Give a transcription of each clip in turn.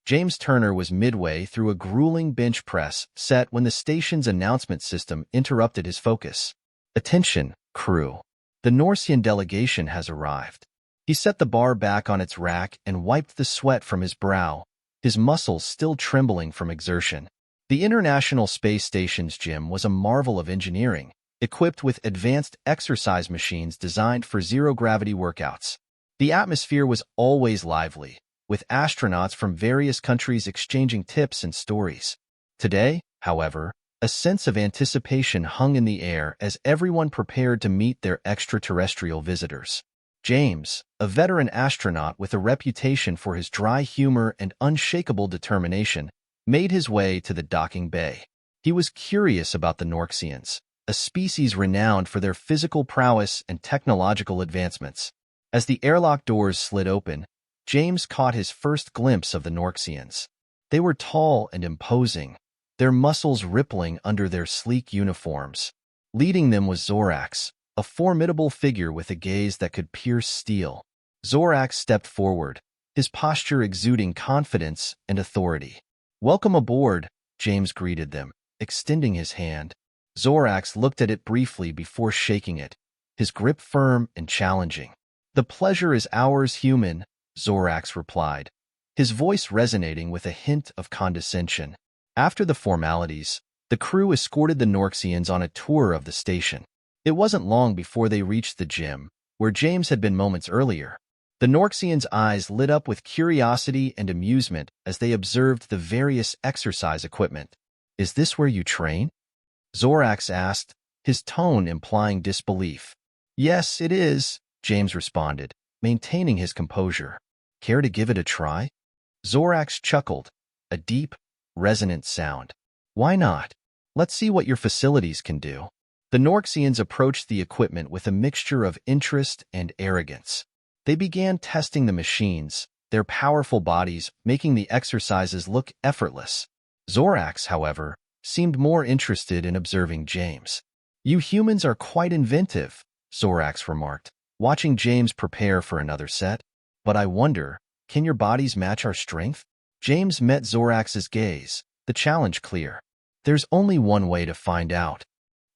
James Turner was midway through a grueling bench press set when the station's announcement system interrupted his focus. "Attention, crew. The Norsian delegation has arrived." He set the bar back on its rack and wiped the sweat from his brow, his muscles still trembling from exertion. The International Space Station's gym was a marvel of engineering, equipped with advanced exercise machines designed for zero-gravity workouts. The atmosphere was always lively, with astronauts from various countries exchanging tips and stories. Today, however, a sense of anticipation hung in the air as everyone prepared to meet their extraterrestrial visitors. James, a veteran astronaut with a reputation for his dry humor and unshakable determination, made his way to the docking bay. He was curious about the Norians, a species renowned for their physical prowess and technological advancements. As the airlock doors slid open, James caught his first glimpse of the Norians. They were tall and imposing, their muscles rippling under their sleek uniforms. Leading them was Zorax, a formidable figure with a gaze that could pierce steel. Zorax stepped forward, his posture exuding confidence and authority. "Welcome aboard," James greeted them, extending his hand. Zorax looked at it briefly before shaking it, his grip firm and challenging. "The pleasure is ours, human," Zorax replied, his voice resonating with a hint of condescension. After the formalities, the crew escorted the Norians on a tour of the station. It wasn't long before they reached the gym, where James had been moments earlier. The Norians' eyes lit up with curiosity and amusement as they observed the various exercise equipment. "Is this where you train?" Zorax asked, his tone implying disbelief. "Yes, it is," James responded, maintaining his composure. "Care to give it a try?" Zorax chuckled, a deep, resonant sound. "Why not? Let's see what your facilities can do." The Norians approached the equipment with a mixture of interest and arrogance. They began testing the machines, their powerful bodies making the exercises look effortless. Zorax, however, seemed more interested in observing James. "You humans are quite inventive," Zorax remarked, watching James prepare for another set. "But I wonder, can your bodies match our strength?" James met Zorax's gaze, the challenge clear. "There's only one way to find out."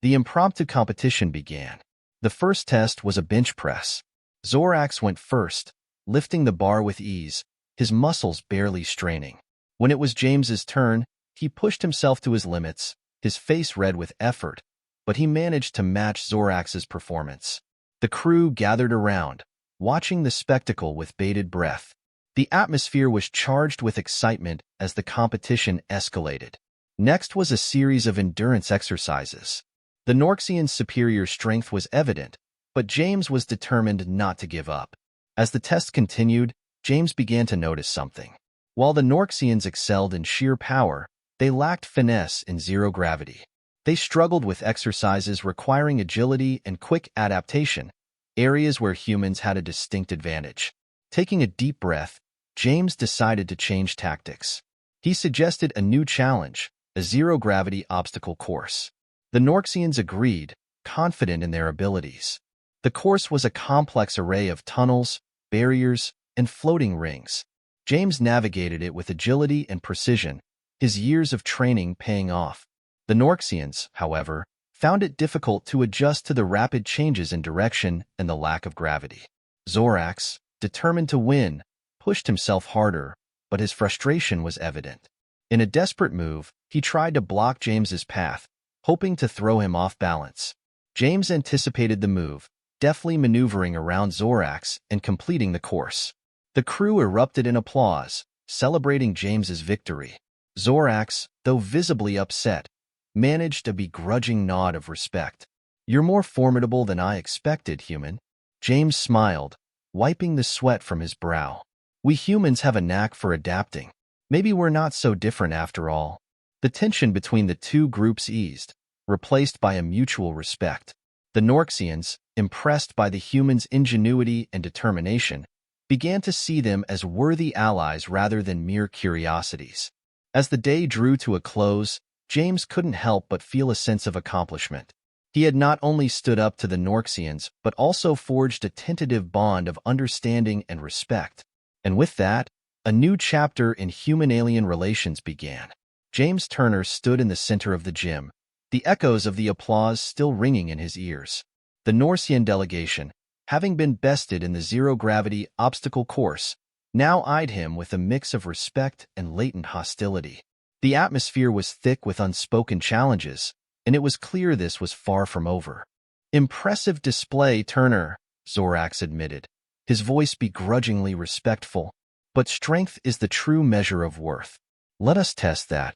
The impromptu competition began. The first test was a bench press. Zorax went first, lifting the bar with ease, his muscles barely straining. When it was James's turn, he pushed himself to his limits, his face red with effort, but he managed to match Zorax's performance. The crew gathered around, watching the spectacle with bated breath. The atmosphere was charged with excitement as the competition escalated. Next was a series of endurance exercises. The Norians' superior strength was evident, but James was determined not to give up. As the test continued, James began to notice something. While the Norians excelled in sheer power, they lacked finesse in zero gravity. They struggled with exercises requiring agility and quick adaptation, areas where humans had a distinct advantage. Taking a deep breath, James decided to change tactics. He suggested a new challenge, a zero-gravity obstacle course. The Norians agreed, confident in their abilities. The course was a complex array of tunnels, barriers, and floating rings. James navigated it with agility and precision, his years of training paying off. The Norians, however, found it difficult to adjust to the rapid changes in direction and the lack of gravity. Zorax, determined to win, pushed himself harder, but his frustration was evident. In a desperate move, he tried to block James's path, hoping to throw him off balance. James anticipated the move, deftly maneuvering around Zorax and completing the course. The crew erupted in applause, celebrating James's victory. Zorax, though visibly upset, managed a begrudging nod of respect. "You're more formidable than I expected, human." James smiled, wiping the sweat from his brow. "We humans have a knack for adapting. Maybe we're not so different after all." The tension between the two groups eased, replaced by a mutual respect. The Norians, impressed by the humans' ingenuity and determination, began to see them as worthy allies rather than mere curiosities. As the day drew to a close, James couldn't help but feel a sense of accomplishment. He had not only stood up to the Norians, but also forged a tentative bond of understanding and respect. And with that, A new chapter in human-alien relations began. James Turner stood in the center of the gym, the echoes of the applause still ringing in his ears. The Norian delegation, having been bested in the zero-gravity obstacle course, now eyed him with a mix of respect and latent hostility. The atmosphere was thick with unspoken challenges, and it was clear this was far from over. "Impressive display, Turner," Zorax admitted, his voice begrudgingly respectful. "But strength is the true measure of worth. Let us test that."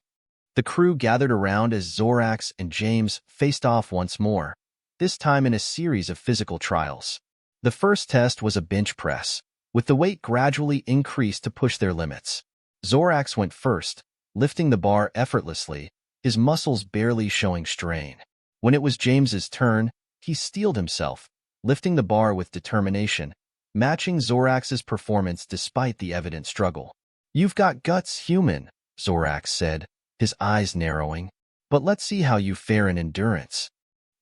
The crew gathered around as Zorax and James faced off once more, this time in a series of physical trials. The first test was a bench press, with the weight gradually increased to push their limits. Zorax went first, lifting the bar effortlessly, his muscles barely showing strain. When it was James's turn, he steeled himself, lifting the bar with determination, matching Zorax's performance despite the evident struggle. "You've got guts, human," Zorax said, his eyes narrowing. "But let's see how you fare in endurance."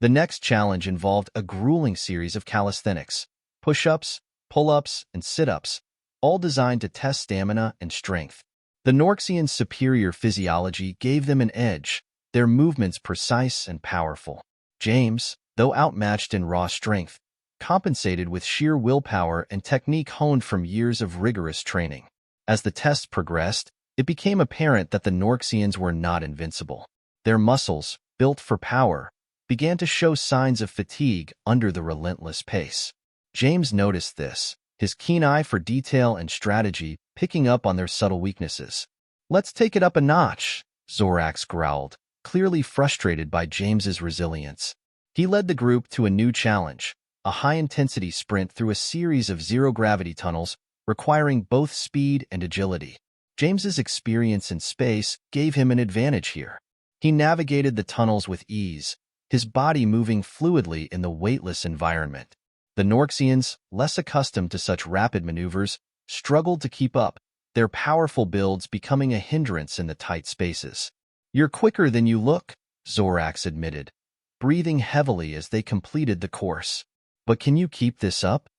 The next challenge involved a grueling series of calisthenics, push-ups, pull-ups, and sit-ups, all designed to test stamina and strength. The Norians' superior physiology gave them an edge, their movements precise and powerful. James, though outmatched in raw strength, compensated with sheer willpower and technique honed from years of rigorous training. As the tests progressed, it became apparent that the Norians were not invincible. Their muscles, built for power, began to show signs of fatigue under the relentless pace. James noticed this, his keen eye for detail and strategy picking up on their subtle weaknesses. "Let's take it up a notch," Zorax growled, clearly frustrated by James's resilience. He led the group to a new challenge, a high-intensity sprint through a series of zero-gravity tunnels requiring both speed and agility. James's experience in space gave him an advantage here. He navigated the tunnels with ease, his body moving fluidly in the weightless environment. The Norians, less accustomed to such rapid maneuvers, struggled to keep up, their powerful builds becoming a hindrance in the tight spaces. "You're quicker than you look," Zorax admitted, breathing heavily as they completed the course. "But can you keep this up?"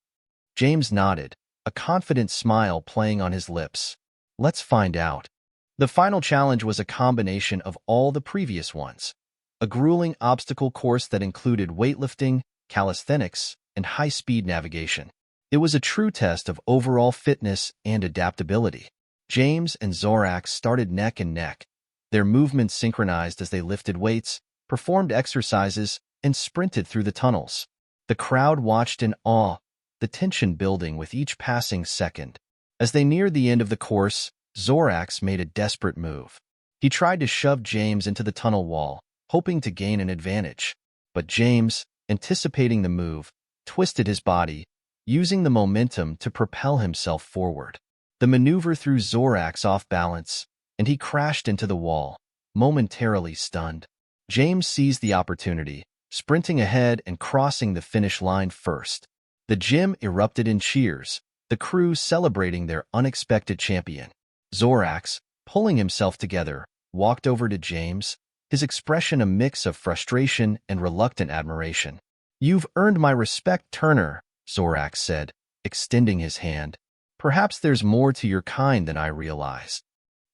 James nodded, a confident smile playing on his lips. "Let's find out." The final challenge was a combination of all the previous ones, a grueling obstacle course that included weightlifting, calisthenics, and high-speed navigation. It was a true test of overall fitness and adaptability. James and Zorax started neck and neck, their movements synchronized as they lifted weights, performed exercises, and sprinted through the tunnels. The crowd watched in awe, the tension building with each passing second. As they neared the end of the course, Zorax made a desperate move. He tried to shove James into the tunnel wall, hoping to gain an advantage. But James, anticipating the move, twisted his body, using the momentum to propel himself forward. The maneuver threw Zorax off balance, and he crashed into the wall, momentarily stunned. James seized the opportunity, sprinting ahead and crossing the finish line first. The gym erupted in cheers, the crew celebrating their unexpected champion. Zorax, pulling himself together, walked over to James, his expression a mix of frustration and reluctant admiration. "You've earned my respect, Turner," Zorax said, extending his hand. "Perhaps there's more to your kind than I realized."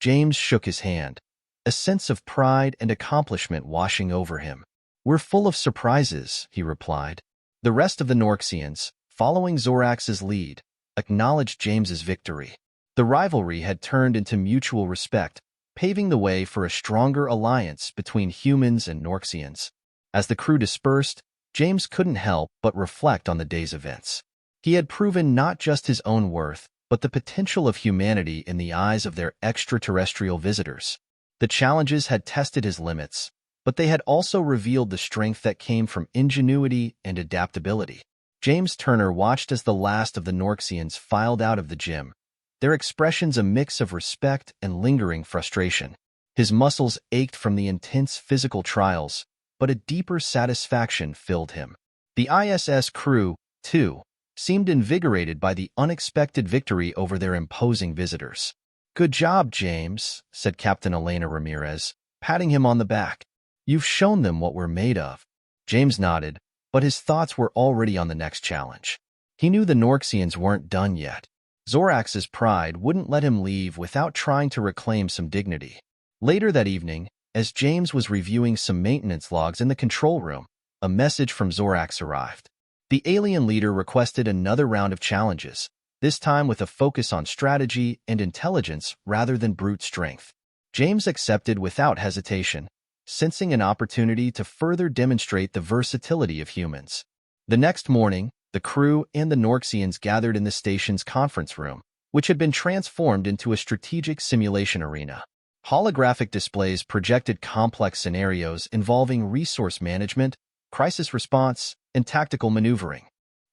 James shook his hand, a sense of pride and accomplishment washing over him. "We're full of surprises," he replied. The rest of the Norians, following Zorax's lead, acknowledged James's victory. The rivalry had turned into mutual respect, paving the way for a stronger alliance between humans and Norians. As the crew dispersed, James couldn't help but reflect on the day's events. He had proven not just his own worth, but the potential of humanity in the eyes of their extraterrestrial visitors. The challenges had tested his limits, but they had also revealed the strength that came from ingenuity and adaptability. James Turner watched as the last of the Norians filed out of the gym, their expressions a mix of respect and lingering frustration. His muscles ached from the intense physical trials, but a deeper satisfaction filled him. The ISS crew, too, seemed invigorated by the unexpected victory over their imposing visitors. "Good job, James," said Captain Elena Ramirez, patting him on the back. "You've shown them what we're made of." James nodded, but his thoughts were already on the next challenge. He knew the Norians weren't done yet. Zorax's pride wouldn't let him leave without trying to reclaim some dignity. Later that evening, as James was reviewing some maintenance logs in the control room, a message from Zorax arrived. The alien leader requested another round of challenges, this time with a focus on strategy and intelligence rather than brute strength. James accepted without hesitation, sensing an opportunity to further demonstrate the versatility of humans. The next morning, the crew and the Norians gathered in the station's conference room, which had been transformed into a strategic simulation arena. Holographic displays projected complex scenarios involving resource management, crisis response, and tactical maneuvering.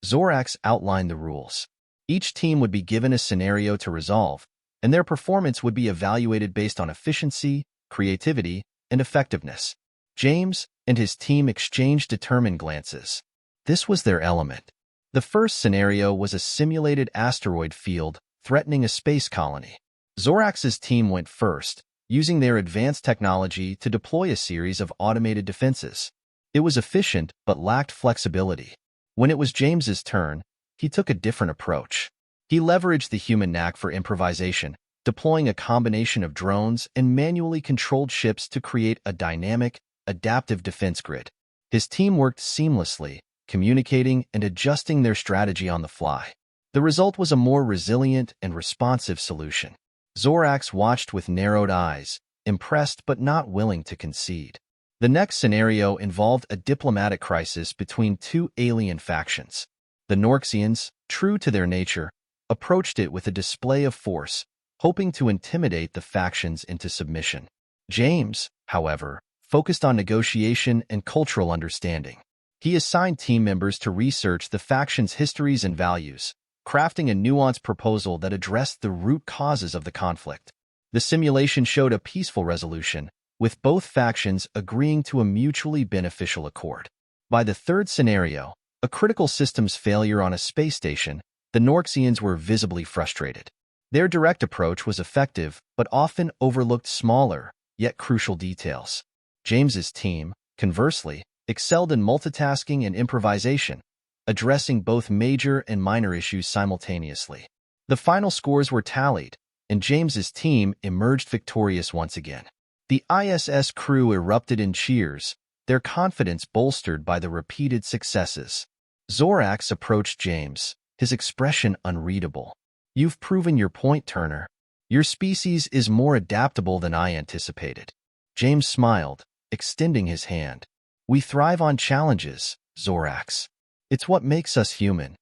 Zorax outlined the rules. Each team would be given a scenario to resolve, and their performance would be evaluated based on efficiency, creativity, and effectiveness. James and his team exchanged determined glances. This was their element. The first scenario was a simulated asteroid field threatening a space colony. Zorax's team went first, using their advanced technology to deploy a series of automated defenses. It was efficient but lacked flexibility. When it was James's turn, he took a different approach. He leveraged the human knack for improvisation, deploying a combination of drones and manually controlled ships to create a dynamic, adaptive defense grid. His team worked seamlessly, communicating and adjusting their strategy on the fly. The result was a more resilient and responsive solution. Zorax watched with narrowed eyes, impressed but not willing to concede. The next scenario involved a diplomatic crisis between two alien factions. The Norians, true to their nature, approached it with a display of force, hoping to intimidate the factions into submission. James, however, focused on negotiation and cultural understanding. He assigned team members to research the factions' histories and values, crafting a nuanced proposal that addressed the root causes of the conflict. The simulation showed a peaceful resolution, with both factions agreeing to a mutually beneficial accord. By the third scenario, a critical systems failure on a space station, the Norians were visibly frustrated. Their direct approach was effective, but often overlooked smaller, yet crucial details. James's team, conversely, excelled in multitasking and improvisation, addressing both major and minor issues simultaneously. The final scores were tallied, and James's team emerged victorious once again. The ISS crew erupted in cheers, their confidence bolstered by the repeated successes. Zorax approached James, his expression unreadable. "You've proven your point, Turner. Your species is more adaptable than I anticipated." James smiled, extending his hand. "We thrive on challenges, Zorax. It's what makes us human."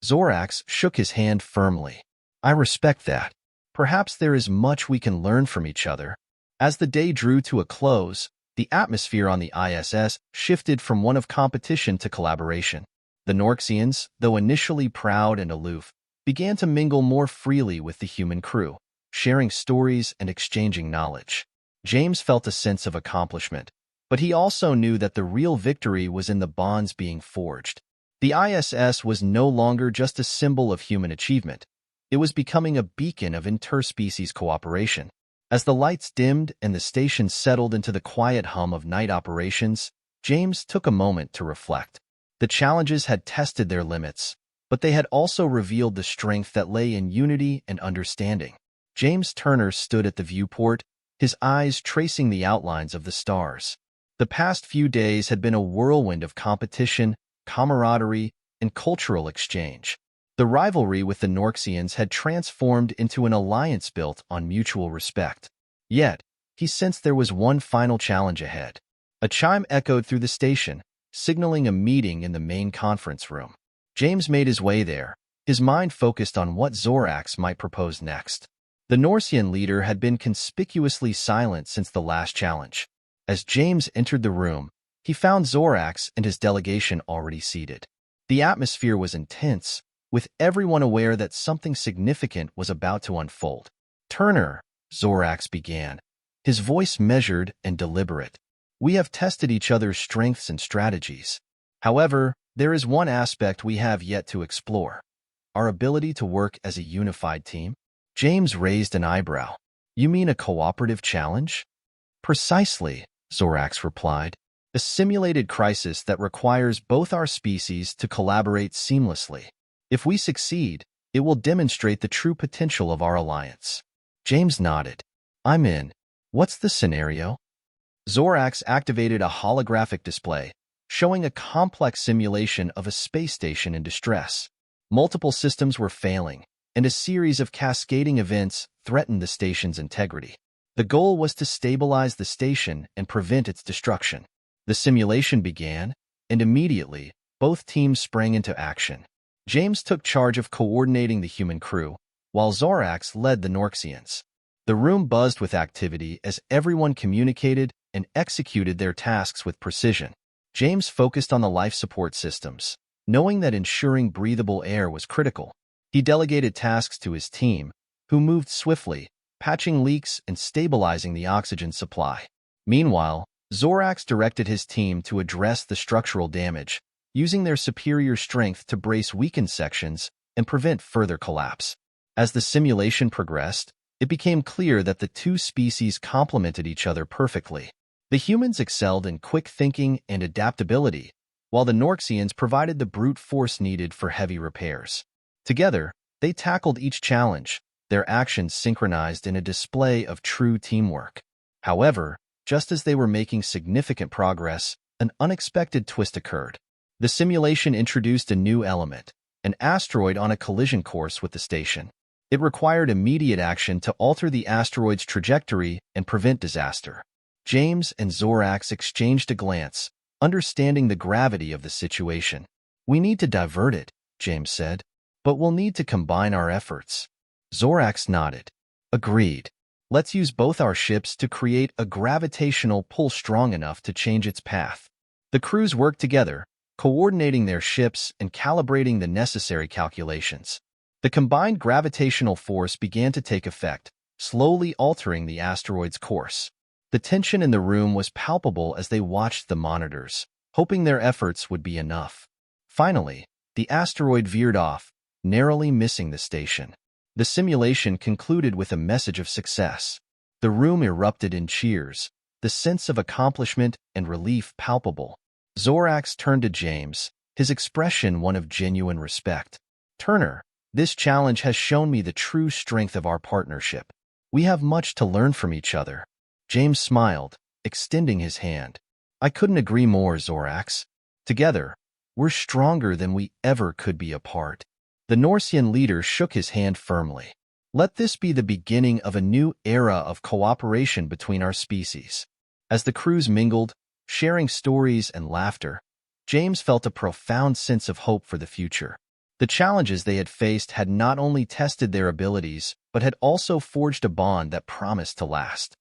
Zorax shook his hand firmly. "I respect that. Perhaps there is much we can learn from each other." As the day drew to a close, the atmosphere on the ISS shifted from one of competition to collaboration. The Norians, though initially proud and aloof, began to mingle more freely with the human crew, sharing stories and exchanging knowledge. James felt a sense of accomplishment, but he also knew that the real victory was in the bonds being forged. The ISS was no longer just a symbol of human achievement. It was becoming a beacon of interspecies cooperation. As the lights dimmed and the station settled into the quiet hum of night operations, James took a moment to reflect. The challenges had tested their limits, but they had also revealed the strength that lay in unity and understanding. James Turner stood at the viewport, his eyes tracing the outlines of the stars. The past few days had been a whirlwind of competition, camaraderie, and cultural exchange. The rivalry with the Norians had transformed into an alliance built on mutual respect. Yet, he sensed there was one final challenge ahead. A chime echoed through the station, signaling a meeting in the main conference room. James made his way there, his mind focused on what Zorax might propose next. The Norian leader had been conspicuously silent since the last challenge. As James entered the room, he found Zorax and his delegation already seated. The atmosphere was intense, with everyone aware that something significant was about to unfold. "Turner," Zorax began, his voice measured and deliberate. "We have tested each other's strengths and strategies. However, there is one aspect we have yet to explore: our ability to work as a unified team." James raised an eyebrow. "You mean a cooperative challenge?" "Precisely," Zorax replied. "A simulated crisis that requires both our species to collaborate seamlessly. If we succeed, It will demonstrate the true potential of our alliance. James nodded. I'm in. What's the scenario? Zorax activated a holographic display, showing a complex simulation of a space station in distress. Multiple systems were failing, and a series of cascading events threatened the station's integrity. The goal was to stabilize the station and prevent its destruction. The simulation began, and immediately, both teams sprang into action. James took charge of coordinating the human crew, while Zorax led the Norians. The room buzzed with activity as everyone communicated and executed their tasks with precision. James focused on the life support systems, knowing that ensuring breathable air was critical. He delegated tasks to his team, who moved swiftly, patching leaks and stabilizing the oxygen supply. Meanwhile, Zorax directed his team to address the structural damage, using their superior strength to brace weakened sections and prevent further collapse. As the simulation progressed, it became clear that the two species complemented each other perfectly. The humans excelled in quick thinking and adaptability, while the Norians provided the brute force needed for heavy repairs. Together, they tackled each challenge, their actions synchronized in a display of true teamwork. However, just as they were making significant progress, an unexpected twist occurred. The simulation introduced a new element, an asteroid on a collision course with the station. It required immediate action to alter the asteroid's trajectory and prevent disaster. James and Zorax exchanged a glance, understanding the gravity of the situation. We need to divert it, James said, but we'll need to combine our efforts. Zorax nodded. Agreed. Let's use both our ships to create a gravitational pull strong enough to change its path. The crews worked together, coordinating their ships and calibrating the necessary calculations. The combined gravitational force began to take effect, slowly altering the asteroid's course. The tension in the room was palpable as they watched the monitors, hoping their efforts would be enough. Finally, the asteroid veered off, narrowly missing the station. The simulation concluded with a message of success. The room erupted in cheers, the sense of accomplishment and relief palpable. Zorax turned to James, his expression one of genuine respect. Turner, this challenge has shown me the true strength of our partnership. We have much to learn from each other. James smiled, extending his hand. I couldn't agree more, Zorax. Together, we're stronger than we ever could be apart. The Norian leader shook his hand firmly. Let this be the beginning of a new era of cooperation between our species. As the crews mingled, sharing stories and laughter, James felt a profound sense of hope for the future. The challenges they had faced had not only tested their abilities, but had also forged a bond that promised to last.